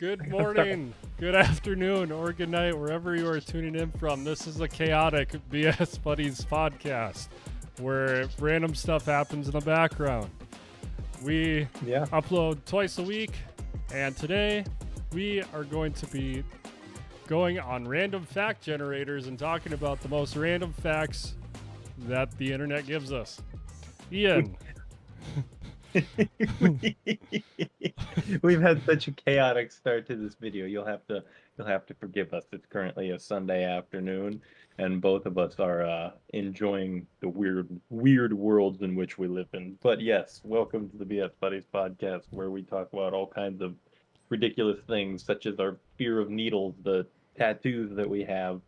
Good morning, good afternoon, or good night, wherever you are tuning in from. This is a chaotic BS Buddies podcast where random stuff happens in the background. We upload twice a week, and today we are going to be going on random fact generators and talking about the most random facts that the internet gives us. Ian. We've had such a chaotic start to this video. You'll have to forgive us. It's currently a Sunday afternoon, and both of us are enjoying the weird worlds in which we live in. But yes, welcome to the BS Buddies podcast, where we talk about all kinds of ridiculous things, such as our fear of needles, the tattoos that we have,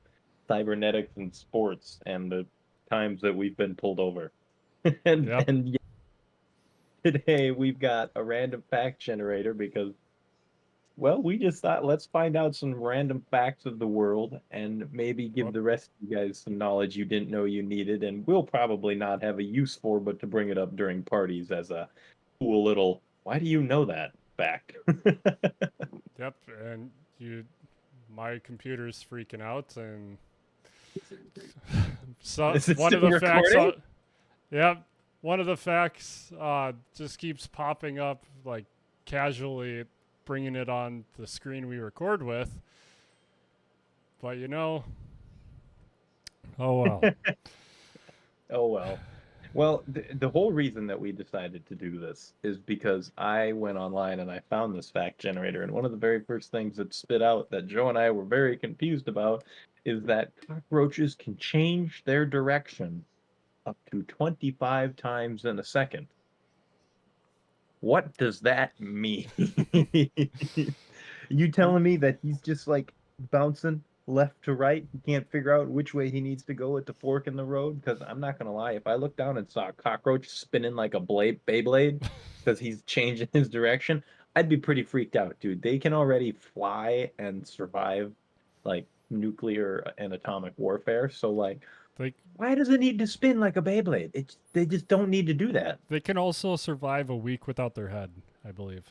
cybernetics and sports, and the times that we've been pulled over. and today we've got a random fact generator because, well, we just thought let's find out some random facts of the world and maybe give the rest of you guys some knowledge you didn't know you needed, and we'll probably not have a use for, but to bring it up during parties as a cool little, why do you know that fact? Yep, and my computer's freaking out, and so Is it one of still the recording? facts, one of the facts just keeps popping up, like casually bringing it on the screen we record with. But oh well. Oh well. Well, the whole reason that we decided to do this is because I went online and I found this fact generator, and one of the very first things that spit out that Joe and I were very confused about is that cockroaches can change their direction up to 25 times in a second. What does that mean? You telling me that he's just like bouncing left to right? He can't figure out which way he needs to go at the fork in the road? Because I'm not gonna lie, if I looked down and saw a cockroach spinning like a Beyblade because he's changing his direction, I'd be pretty freaked out, dude. They can already fly and survive like nuclear and atomic warfare. So like, They why does it need to spin like a Beyblade? They just don't need to do that. they can also survive a week without their head, I believe.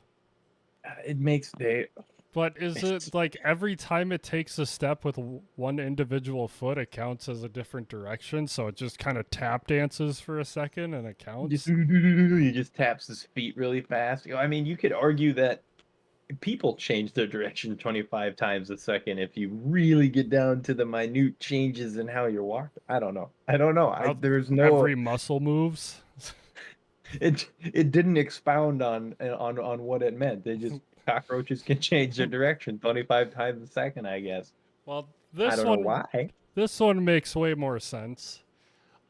It makes they But is it like every time it takes a step with one individual foot, it counts as a different direction? So it just kind of tap dances for a second and it just counts? he just taps his feet really fast. I mean, you could argue that people change their direction 25 times a second if you really get down to the minute changes in how you're walking. I don't know. I don't know. How There's no every muscle moves? it didn't expound on what it meant. They just cockroaches can change their direction 25 times a second, I guess. Well, I don't know why. this one makes way more sense.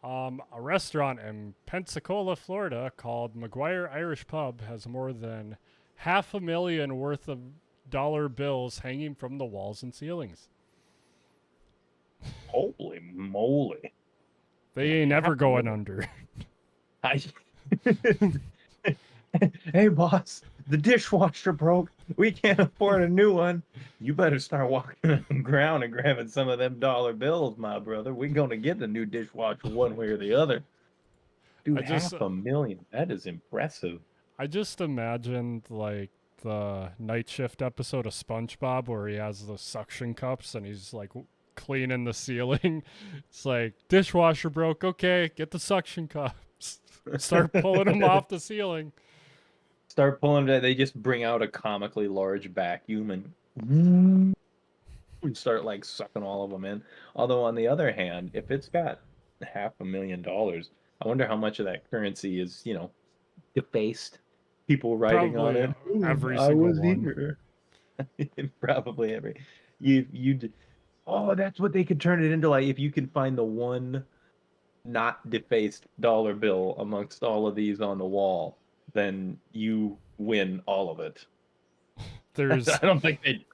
A restaurant in Pensacola, Florida, called McGuire Irish Pub has more than $500,000 worth of dollar bills hanging from the walls and ceilings. Holy moly. They ain't ever going under. I Hey boss, the dishwasher broke. We can't afford a new one. You better start walking on the ground and grabbing some of them dollar bills, my brother. We're gonna get a new dishwasher one way or the other. I Dude, just 500,000. That is impressive. I just imagined like the night shift episode of SpongeBob where he has the suction cups and he's like cleaning the ceiling. It's like dishwasher broke. Okay, get the suction cups. Start pulling them off the ceiling. Start pulling it. They just bring out a comically large vacuum and start like sucking all of them in. Although on the other hand, if it's got $500,000, I wonder how much of that currency is, defaced. People writing on Probably it. every I single was one. here. Probably every you. Oh, that's what they could turn it into. Like if you can find the one not defaced dollar bill amongst all of these on the wall, then you win all of it. I There's don't think they.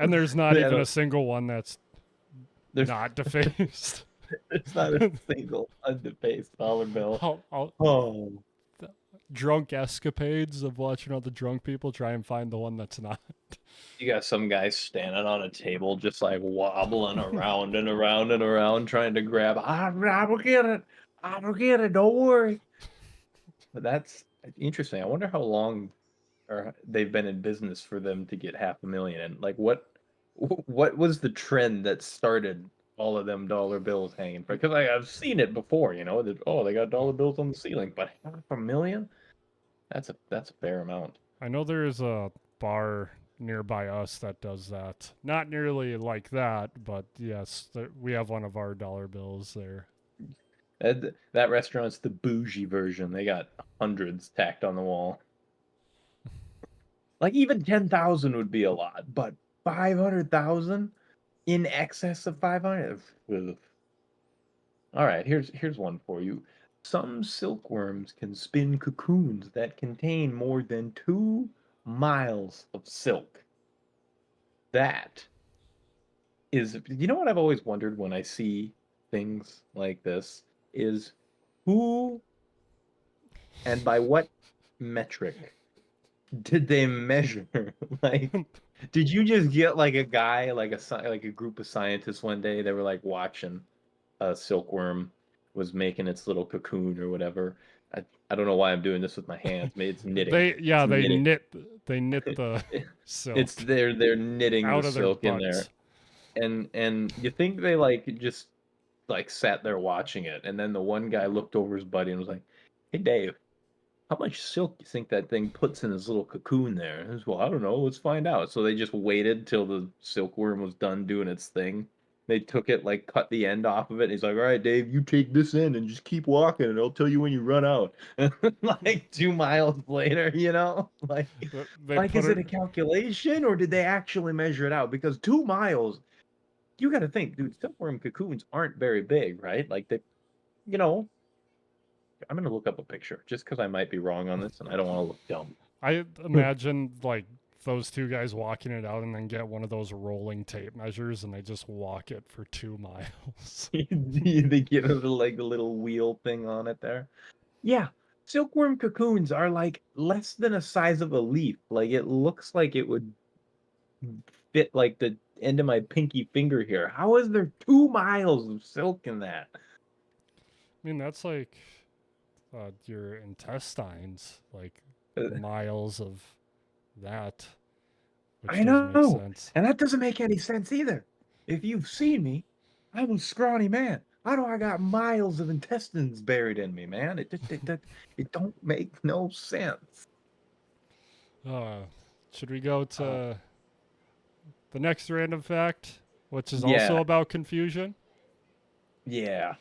there's not I even a don't, single one that's there's not defaced. there's not a single undefaced dollar bill. I'll, Oh, drunk escapades of watching other drunk people try and find the one that's not. you got some guy standing on a table, just like wobbling around and around and around, trying to grab. I will get it. I will get it. Don't worry. But that's interesting. I wonder how long or they've been in business for them to get 500,000. And like, what was the trend that started all of them dollar bills hanging? Because I've seen it before, that oh they got dollar bills on the ceiling, but 500,000? That's a fair amount. I know there's a bar nearby us that does that. Not nearly like that, but yes, we have one of our dollar bills there. That restaurant's the bougie version. They got hundreds tacked on the wall. Like even 10,000 would be a lot, but 500,000 in excess of 500. Ugh. All right, here's one for you. Some silkworms can spin cocoons that contain more than 2 miles of silk. That is, you know what I've always wondered when I see things like this is who and by what metric did they measure? Like, did you just get like a guy, like a group of scientists one day? They were like watching a silkworm was making its little cocoon or whatever. I don't know why I'm doing this with my hands. Maybe it's knitting. It's They knitting. knit the It's silk they're knitting the out of their silk in there, butts. and you think they like just like sat there watching it, and then the one guy looked over his buddy and was like, "Hey Dave, how much silk you think that thing puts in his little cocoon there?" And he was, well, I don't know. Let's find out. So they just waited till the silkworm was done doing its thing. They took it, like cut the end off of it. And he's like, "All right, Dave, you take this end and just keep walking, and I'll tell you when you run out." Like 2 miles later, They like put is it it. a calculation or did they actually measure it out? Because 2 miles, you got to think, dude. Silkworm cocoons aren't very big, right? Like they, you know, I'm gonna look up a picture just because I might be wrong on this, and I don't want to look dumb. I imagine like those two guys walking it out and then get one of those rolling tape measures and they just walk it for 2 miles. They get a little wheel thing on it there. Yeah, silkworm cocoons are like less than a size of a leaf. Like it looks like it would fit like the end of my pinky finger here. How is there 2 miles of silk in that? I mean, that's like your intestines, like Uh, miles of that, which I does make know, sense. and that doesn't make any sense either. If you've seen me, I'm a scrawny man. How do I got miles of intestines buried in me, man? It don't make no sense. Uh, should we go Uh, to the next random fact, which is also yeah, about confusion? yeah.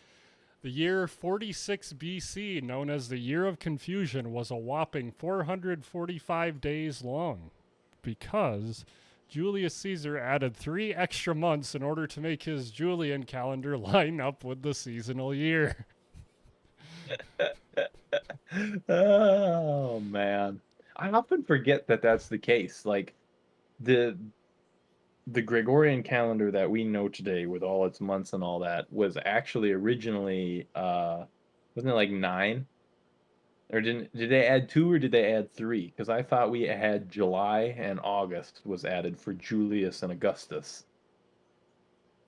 The year 46 BC, known as the Year of Confusion, was a whopping 445 days long because Julius Caesar added 3 extra months in order to make his Julian calendar line up with the seasonal year. Oh man, I often forget that that's the case. Like the the Gregorian calendar that we know today, with all its months and all that, was actually originally wasn't it like nine? Or did they add two or did they add three? Because I thought we had July and August was added for Julius and Augustus,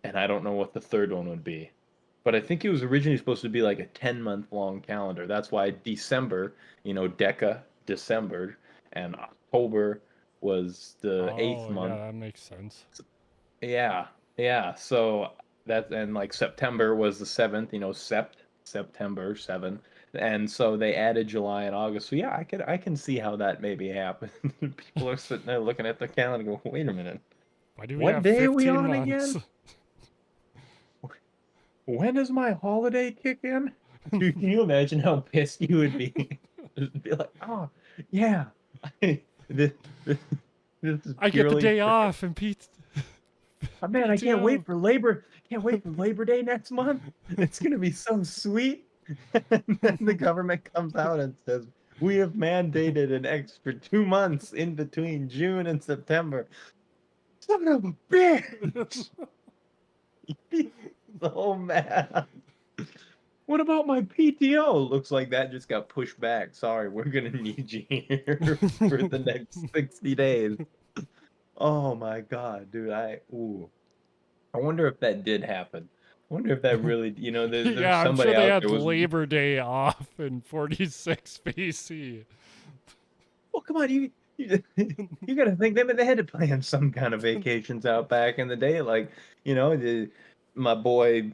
and I don't know what the third one would be. But I think it was originally supposed to be like a 10-month long calendar. That's why December, Deca, December, and October was the eighth Oh, yeah, month. that makes sense. Yeah, yeah. So that and like September was the seventh, September 7. And so they added July and August. So yeah, I can see how that maybe happened. People are sitting there looking at the calendar and go, wait a minute, Why do we what have day are we 15 on months? again? When does my holiday kick in? Dude, can you imagine how pissed you would be? Just be like, oh yeah. this, this, this is I get the purely day for off and oh man, I can't PTO. wait for Labor. Can't wait for Labor Day next month. It's gonna be so sweet. And then the government comes out and says, "We have mandated an extra 2 months in between June and September." Son of a bitch! So mad. What about my PTO? Looks like that just got pushed back. Sorry, we're gonna need you here for the next 60 days. Oh my god, dude! I wonder if that did happen. I wonder if that really, there's Yeah, I'm somebody sure they out had there was, Labor Day off in 46 BC. well, come on, You got to think they had to plan some kind of vacations out back in the day, like my boy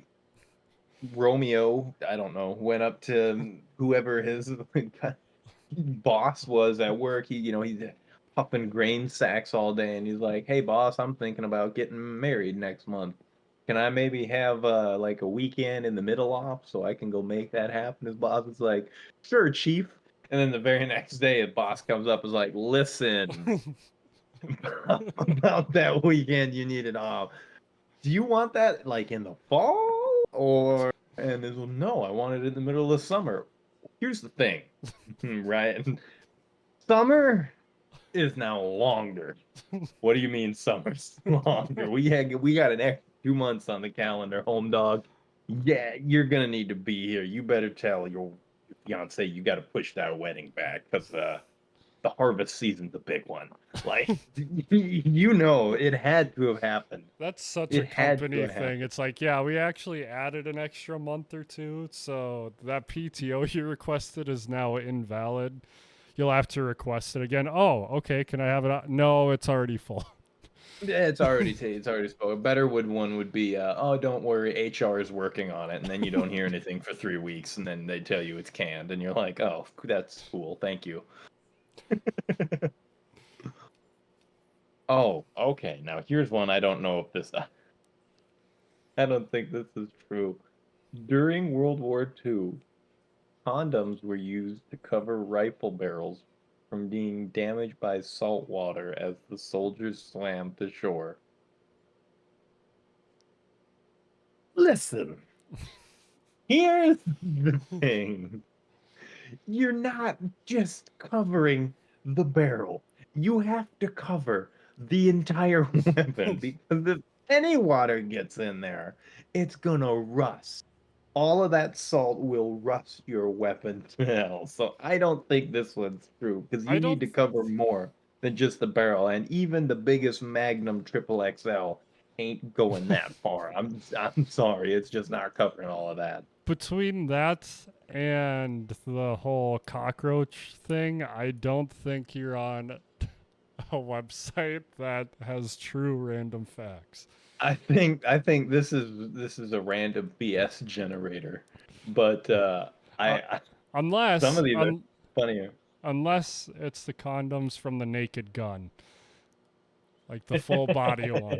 Romeo. I don't know, went up to whoever his boss was at work. He's puffing grain sacks all day, and he's like, "Hey, boss, I'm thinking about getting married next month. Can I maybe have like a weekend in the middle off so I can go make that happen?" His boss is like, "Sure, chief." And then the very next day, his boss comes up and is like, "Listen, about that weekend you needed off. Do you want that like in the fall or?" And he's, "Well, no, I want it in the middle of summer." Here's the thing, right? Summer is now longer. What do you mean summer's longer? We got an extra 2 months on the calendar, home dog. Yeah, you're gonna need to be here. You better tell your fiance you got to push that wedding back because the harvest season's a big one. Like it had to have happened. That's such a It had to company have thing. happened. It's like, yeah, we actually added an extra month or two, so that PTO you requested is now invalid. You'll have to request it again. Oh, okay. Can I have it? No, it's already full. Yeah, it's already spoken. A better one would be, oh, don't worry, HR is working on it, and then you don't hear anything for 3 weeks, and then they tell you it's canned, and you're like, oh, that's cool, thank you. Oh, okay. Now here's one I don't know if this. I don't think this is true. During World War II, condoms were used to cover rifle barrels from being damaged by salt water as the soldiers swam to shore. Listen, here's the thing. You're not just covering the barrel. You have to cover the entire weapon because if any water gets in there, it's gonna rust. All of that salt will rust your weapon to hell. So I don't think this one's true because I you need don't. to cover more than just the barrel, and even the biggest Magnum Triple XL ain't going that far. I'm sorry, it's just not covering all of that. Between that and the whole cockroach thing, I don't think you're on a website that has true random facts. I think this is a random BS generator, but Uh, I some unless of these are funnier. unless it's the condoms from the Naked Gun, like the full body one.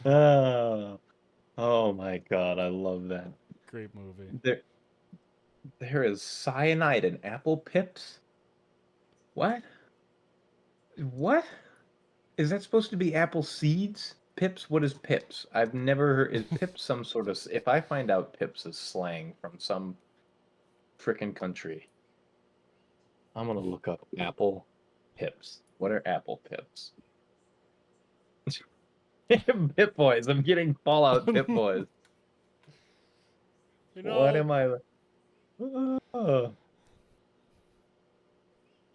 Oh, oh my God, I love that. Great movie. There there is cyanide in apple pips. What? What? Is that supposed to be apple seeds? Pips? What is pips? I've never heard. Is pips some sort of? If I find out pips is slang from some frickin' country, I'm gonna look up apple pips. What are apple pips? Pip boys. I'm getting Fallout Pip boys. You What know, am I? Oh.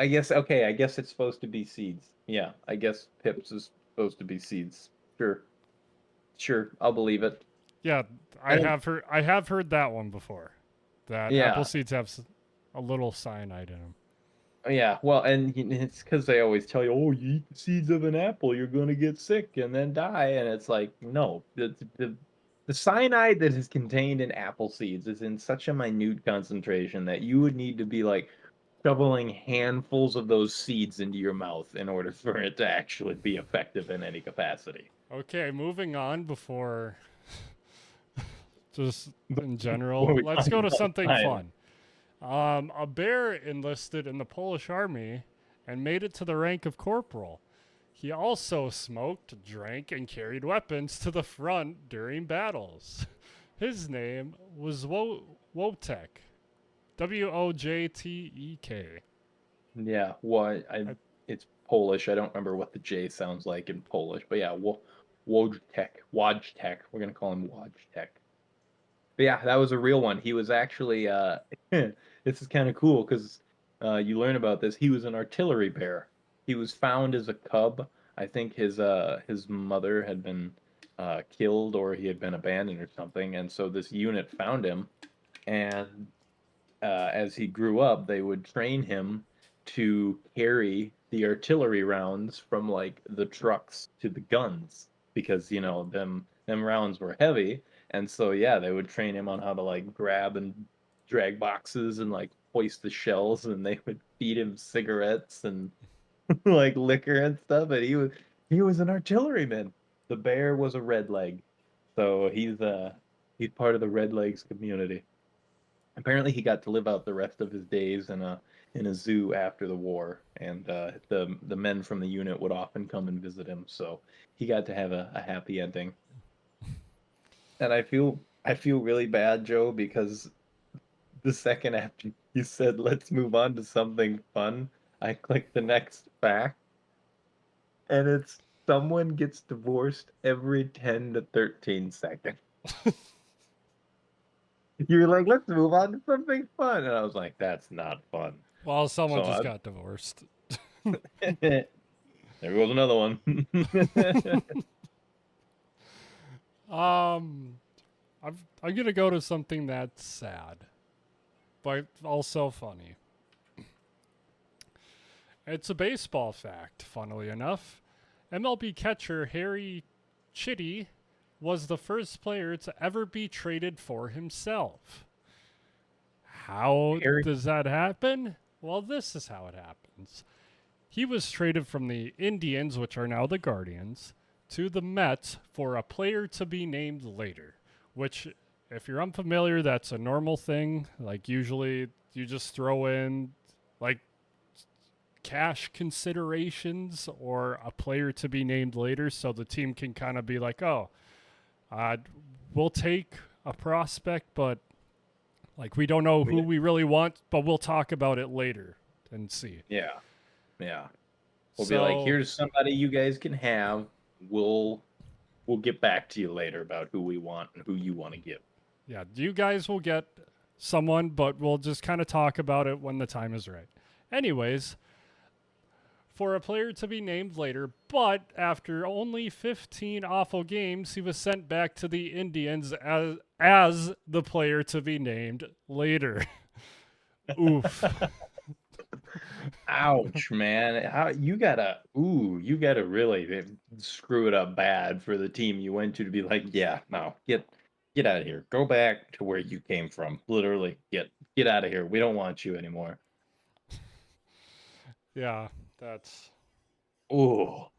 I guess okay. I guess it's supposed to be seeds. Yeah, I guess pips is supposed to be seeds. Sure, sure. I'll believe it. yeah, I don't. I have heard that one before. That apple Yeah, seeds have a little cyanide in them. yeah. Well, and it's because they always tell you, "Oh, you eat the seeds of an apple, you're gonna get sick and then die." And it's like, no, the cyanide that is contained in apple seeds is in such a minute concentration that you would need to be like shoveling handfuls of those seeds into your mouth in order for it to actually be effective in any capacity. Okay, moving on before just in Before general. we Let's talk go to about something cyanide. fun. A bear enlisted in the Polish army and made it to the rank of corporal. He also smoked, drank, and carried weapons to the front during battles. His name was Wojtek. Wojtek. Yeah, what I, it's Polish. I don't remember what the J sounds like in Polish, but yeah, Wojtek. We're gonna call him Wojtek. But yeah, that was a real one. He was actually this is kind of cool because you learn about this. He was an artillery bear. He was found as a cub. I think his mother had been killed or he had been abandoned or something, and so this unit found him. And as he grew up, they would train him to carry the artillery rounds from like the trucks to the guns because them rounds were heavy, and so yeah, they would train him on how to like grab and drag boxes and like hoist the shells, and they would feed him cigarettes and like liquor and stuff, and he was an artilleryman. The bear was a red leg, so he's part of the red legs community. Apparently, he got to live out the rest of his days in a zoo after the war, and the men from the unit would often come and visit him. So he got to have a happy ending. And I feel really bad, Joe, because the second after you said let's move on to something fun, I clicked the next fact, and it's someone gets divorced every 10 to 13 seconds. You're like, let's move on to something fun. And I was like, that's not fun. Well, someone So just got divorced. there goes another one. I'm gonna go to something that's sad, but also funny. It's a baseball fact, funnily enough. MLB catcher Harry Chitty was the first player to ever be traded for himself. How Harry- does that happen? Well, this is how it happens. He was traded from the Indians, which are now the Guardians, to the Mets for a player to be named later. Which, if you're unfamiliar, that's a normal thing. Like, usually you just throw in, like, cash considerations or a player to be named later so the team can kind of be like, oh, we'll take a prospect, but like we don't know who we really want, but we'll talk about it later and see. Yeah. Yeah. We'll be like, here's somebody you guys can have. We'll get back to you later about who we want and who you want to give. Yeah, you guys will get someone, but we'll just kind of talk about it when the time is right. Anyways, for a player to be named later, but after only 15 awful games, he was sent back to the Indians as the player to be named later. Oof. Ouch, man. You gotta really screw it up bad for the team you went to be like, yeah, no, get out of here. Go back to where you came from. Literally, get out of here. We don't want you anymore. Yeah, that's... Oh,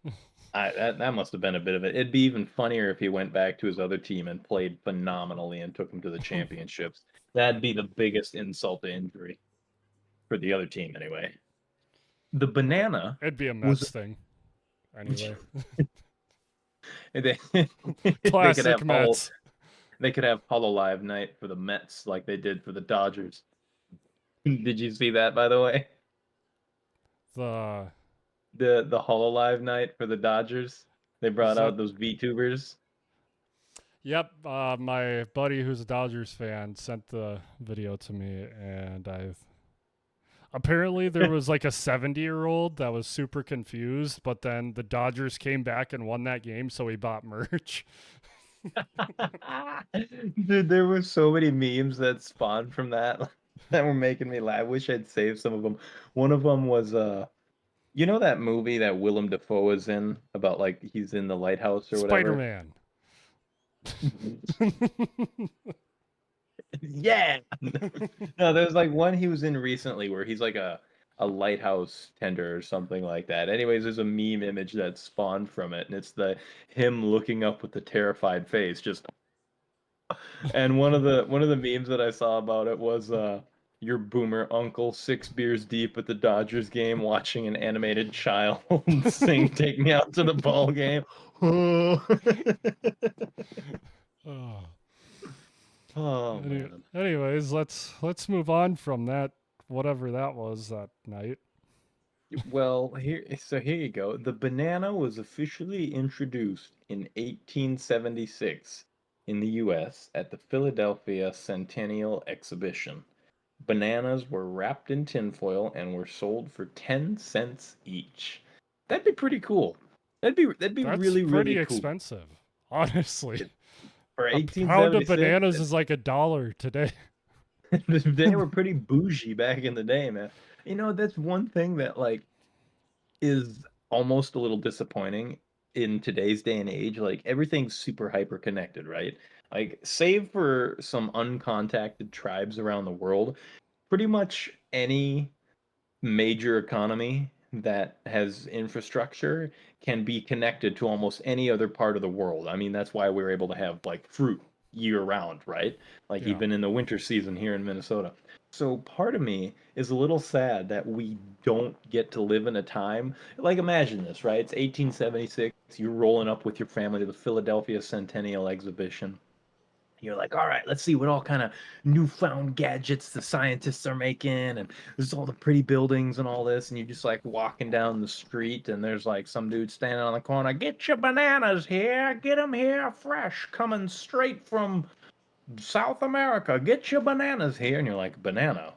that must have been a bit of it. It'd be even funnier if he went back to his other team and played phenomenally and took him to the championships. That'd be the biggest insult to injury for the other team, anyway. The banana. It'd be a Mets thing. Anyway. they Classic Mets. They could have Hololive night for the Mets like they did for the Dodgers. Did you see that, by the way? The Hololive night for the Dodgers. They brought out those VTubers. Yep, my buddy who's a Dodgers fan sent the video to me, and apparently there was like a 70-year-old that was super confused, but then the Dodgers came back and won that game, so he bought merch. Dude, there were so many memes that spawned from that that were making me laugh. I wish I'd saved some of them. One of them was you know that movie that Willem Dafoe is in about like he's in the lighthouse or whatever? Spider-Man. Yeah. No, there's like one he was in recently where he's like a lighthouse tender or something like that. Anyways, there's a meme image that spawned from it, and it's him looking up with the terrified face, just. And one of the memes that I saw about it was your boomer uncle 6 beers deep at the Dodgers game watching an animated child sing "Take Me Out to the Ball Game." Oh man. Anyways, let's move on from that, whatever that was that night. Well, here you go. The banana was officially introduced in 1876 in the U.S. at the Philadelphia Centennial Exhibition. Bananas were wrapped in tinfoil and were sold for 10 cents each. That'd be pretty cool. That'd be That's really pretty cool. Expensive, honestly. For a pound of bananas is like $1 today. They were pretty bougie back in the day, man. That's one thing that like is almost a little disappointing in today's day and age. Like everything's super hyper connected, right? Like save for some uncontacted tribes around the world, pretty much any major economy that has infrastructure can be connected to almost any other part of the world. I mean, that's why we're able to have like fruit year round, right? Like Yeah. even in the winter season here in Minnesota. So part of me is a little sad that we don't get to live in a time like imagine this, right? It's 1876, you're rolling up with your family to the Philadelphia Centennial Exhibition. You're like, all right, let's see what all kind of newfound gadgets the scientists are making, and there's all the pretty buildings and all this, and you're just like walking down the street, and there's like some dude standing on the corner, get your bananas here, get them here fresh, coming straight from South America, get your bananas here, and you're like, banana?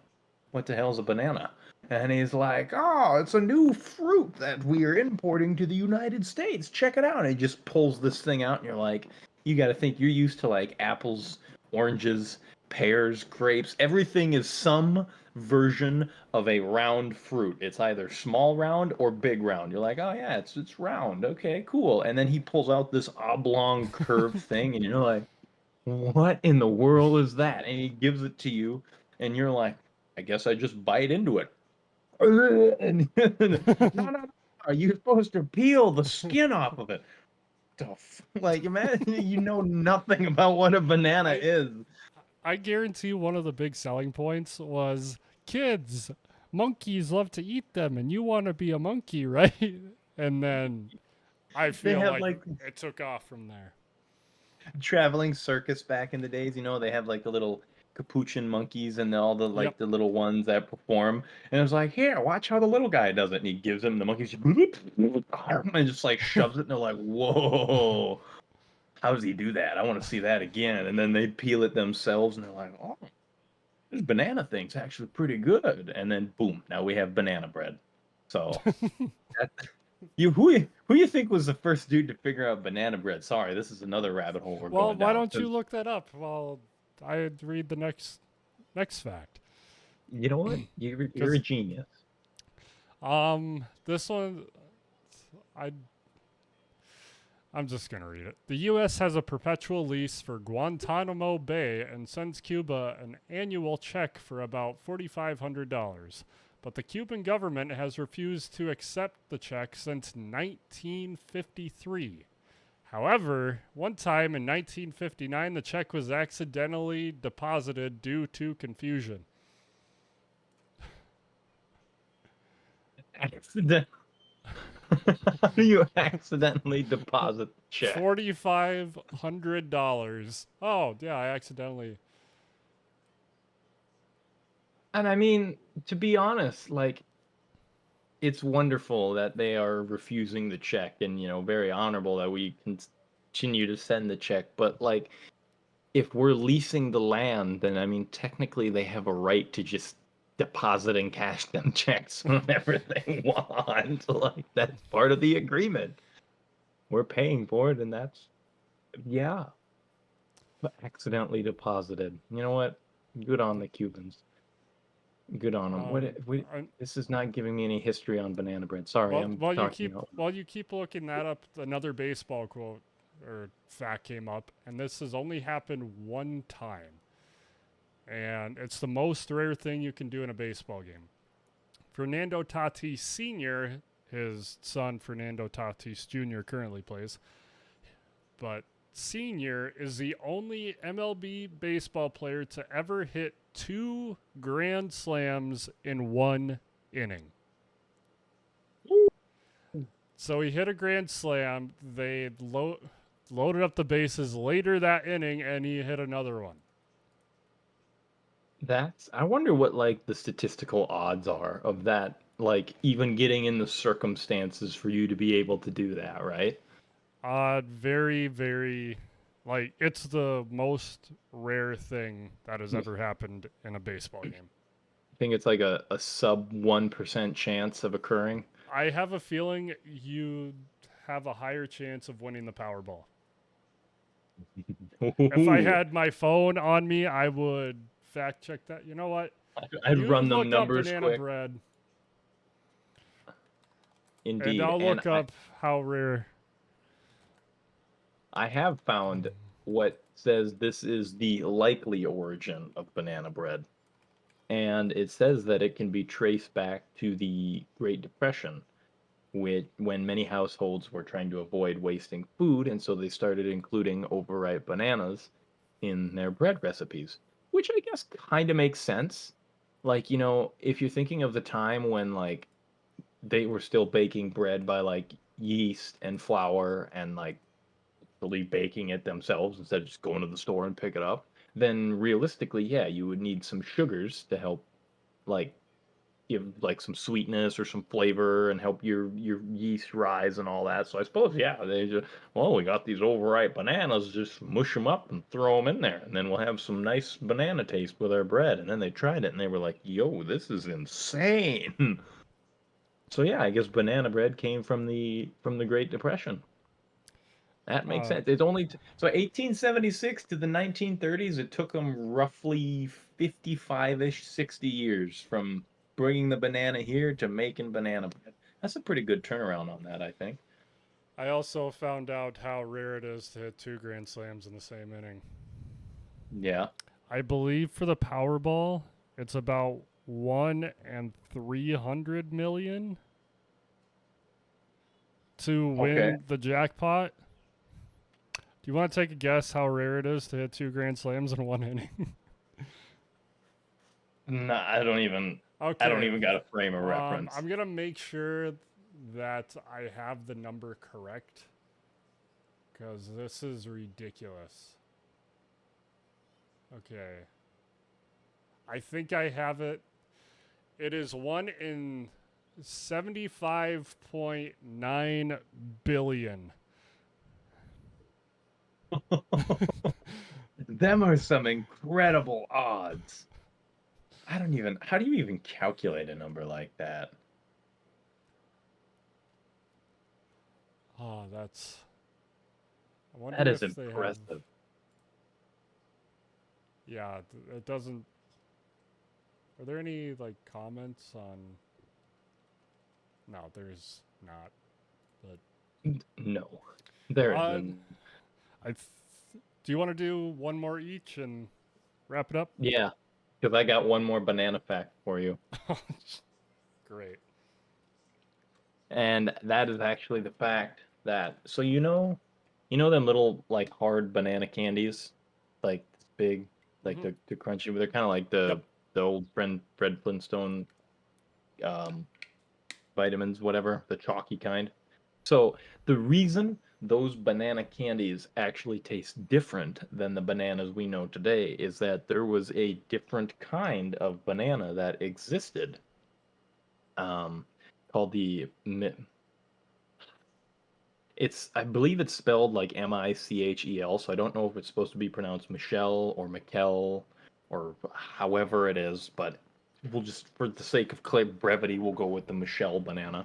What the hell's a banana? And he's like, oh, it's a new fruit that we're importing to the United States. Check it out. And he just pulls this thing out, and you're like, you got to think you're used to like apples, oranges, pears, grapes. Everything is some version of a round fruit. It's either small round or big round. You're like, oh yeah, it's round. Okay, cool. And then he pulls out this oblong curved thing, and you're like, what in the world is that? And he gives it to you, and you're like, I guess I just bite into it. And no, you're supposed to peel the skin off of it. Like, imagine you know nothing about what a banana I is. I guarantee one of the big selling points was kids, monkeys love to eat them, and you want to be a monkey, right? And then I They feel have like like it took off from there. traveling circus back in the days. They have like the little capuchin monkeys and all the Yep. like the little ones that perform. And it was like, here, watch how the little guy does it. And he gives him the monkeys just, and just like shoves it. And they're like, whoa, how does he do that? I want to see that again. And then they peel it themselves, and they're like, oh, this banana thing's actually pretty good. And then boom, now we have banana bread. So that, who you think was the first dude to figure out banana bread? Sorry, this is another rabbit hole we're Well, going why down. don't you look that up while I read the next fact? You know what? You're a Because genius. this one I I'm just going to read it. The U.S. has a perpetual lease for Guantanamo Bay and sends Cuba an annual check for about $4,500. But the Cuban government has refused to accept the check since 1953. However, one time in 1959, the check was accidentally deposited due to confusion. Accident. How do you accidentally deposit the check? $4,500. Oh, yeah, I accidentally. And I mean, to be honest, like it's wonderful that they are refusing the check, and very honorable that we continue to send the check. But like, if we're leasing the land, then I mean, technically they have a right to just deposit and cash them checks whenever they want. Like that's part of the agreement. We're paying for it, and that's yeah, but accidentally deposited. You know what? Good on the Cubans. Good on them. Um, I, This is not giving me any history on banana bread. Sorry, Well, I'm while you talking keep out. while you keep looking that up, another baseball quote or fact came up, and this has only happened one time, and it's the most rare thing you can do in a baseball game. Fernando Tatis Sr., his son Fernando Tatis Jr. currently plays, but Sr. is the only MLB baseball player to ever hit two grand slams in one inning. So he hit a grand slam. They loaded up the bases later that inning, and he hit another one. I wonder what like the statistical odds are of that, like even getting in the circumstances for you to be able to do that, right? Very, very, like it's the most rare thing that has I ever happened in a baseball game. think it's like a sub 1% chance of occurring. I have a feeling you have a higher chance of winning the Powerball. If I Ooh, had my phone on me, I would fact check that. You know what? I'd You run them look up numbers banana quick. bread. And indeed. I'll And look up how rare. I have found what says this is the likely origin of banana bread. And it says that it can be traced back to the Great Depression, which, when many households were trying to avoid wasting food, and so they started including overripe bananas in their bread recipes, which I guess kind of makes sense. Like, if you're thinking of the time when like they were still baking bread by like yeast and flour and like really baking it themselves instead of just going to the store and pick it up, then realistically, yeah, you would need some sugars to help like give like some sweetness or some flavor and help your yeast rise and all that. So I suppose yeah, they just well, we got these overripe bananas, just mush them up and throw them in there, and then we'll have some nice banana taste with our bread. And then they tried it and they were like, "Yo, this is insane." So yeah, I guess banana bread came from the Great Depression. That makes Uh, sense. It's only so 1876 to the 1930s. It took them roughly 55-ish, 60 years from bringing the banana here to making banana bread. That's a pretty good turnaround on that, I think. I also found out how rare it is to hit 2 grand slams in the same inning. Yeah. I believe for the Powerball, it's about 1 and 300 million to Okay. win the jackpot. Do you want to take a guess how rare it is to hit 2 grand slams in one inning? No, I don't even Okay. got a frame of reference. I'm gonna make sure that I have the number correct because this is ridiculous. Okay. I think I have it. It is 1 in 75.9 billion. Them are some incredible odds. How do you even calculate a number like that? Oh, that's. I That wonder is if they have. impressive. Yeah, it doesn't. Are there any like comments on? No, there's not. But No, there uh, isn't. I. Do you want to do one more each and wrap it up? Yeah, because I got one more banana fact for you. Great. And that is actually the fact that so them little like hard banana candies, like big, like Mm-hmm. the crunchy, but they're kind of like Yep. the old friend Fred Flintstone um, vitamins, whatever, the chalky kind. So the reason those banana candies actually taste different than the bananas we know today is that there was a different kind of banana that existed, um, called I believe it's spelled like Michel, so I don't know if it's supposed to be pronounced Michelle or Mikel or however it is, but we'll just, for the sake of brevity, we'll go with the Michelle banana.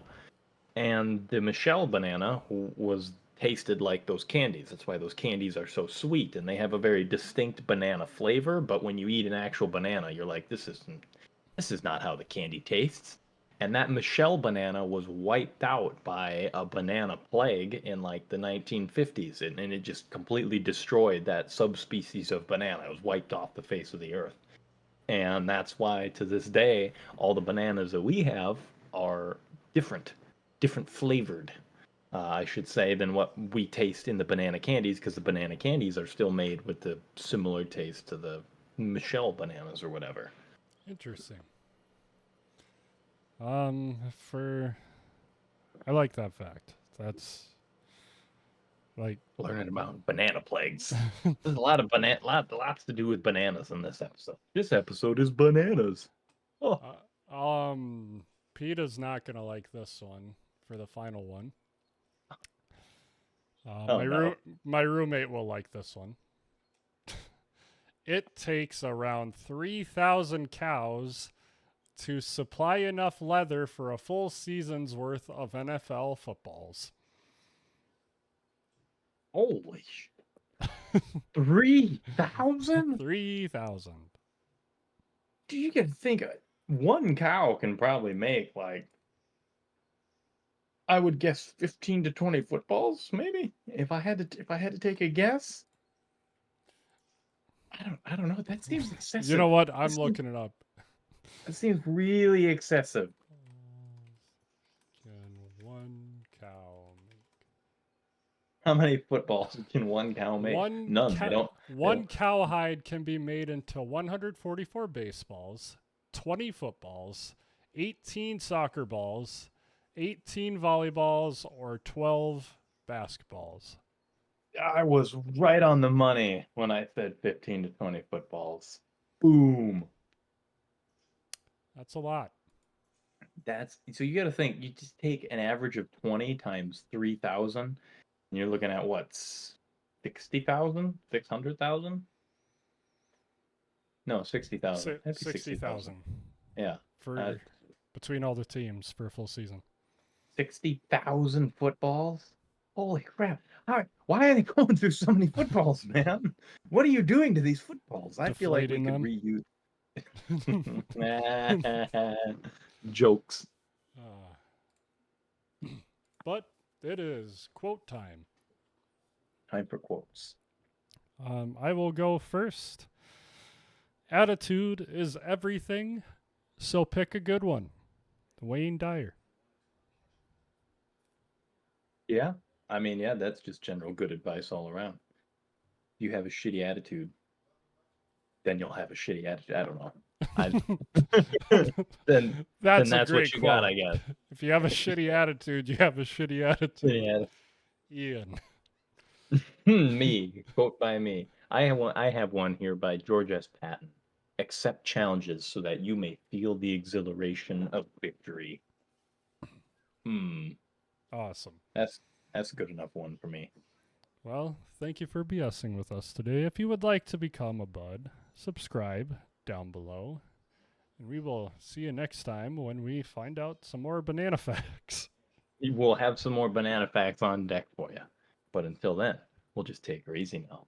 And the Michelle banana was tasted like those candies. That's why those candies are so sweet, and they have a very distinct banana flavor. But when you eat an actual banana, you're like, this is not how the candy tastes. And that Michelle banana was wiped out by a banana plague in like the 1950s, and it just completely destroyed that subspecies of banana. It was wiped off the face of the earth. And that's why to this day, all the bananas that we have are different, different flavored, I should say, than what we taste in the banana candies, because the banana candies are still made with the similar taste to the Michelle bananas or whatever. Interesting. For I like that fact. That's like Learning about banana plagues. There's a lot of lots to do with bananas in this episode. This episode is bananas. Oh, um PETA's not gonna like this one for the final one. Uh, oh my no. roo- my roommate will like this one. It takes around 3,000 cows to supply enough leather for a full season's worth of NFL footballs. Holy 3,000? 3,000. Do you can think one cow can probably make like I would guess 15 to 20 footballs, maybe. If I had to take a guess, I don't know. That seems You know excessive. what? That I'm seems, looking it up. that seems really excessive. Can one cow make How many footballs can one cow make? None. They one don't. cowhide can be made into 144 baseballs, 20 footballs, 18 soccer balls, 18 volleyballs, or 12 basketballs. I was right on the money when I said 15 to 20 footballs. Boom. That's a lot. That's so you got to think. You just take an average of 20 times 3,000, and you're looking at what? 60,000? 600,000? No, 60,000. That'd be 60,000. 60,000 Yeah. Uh, for between all the teams for a full season. 60,000 footballs? Holy crap. Why are they going through so many footballs, man? What are you doing to these footballs? I feel like we Deflating could them. reuse. Jokes. But it is quote time. Time for quotes. I will go first. Attitude is everything, so pick a good one. Wayne Dyer. Yeah. I mean, yeah, that's just general good advice all around. If you have a shitty attitude, then you'll have a shitty attitude. I don't know. Then That's a that's what great you quote. got, I guess. If you have a shitty attitude, you have a shitty attitude. Yeah. Ian. Me. Quote by me. I have one here by George S. Patton. Accept challenges so that you may feel the exhilaration of victory. Hmm. Awesome. That's a good enough one for me. Well, thank you for BSing with us today. If you would like to become a bud, subscribe down below. And we will see you next time when we find out some more banana facts. We'll have some more banana facts on deck for you. But until then, we'll just take her easy now.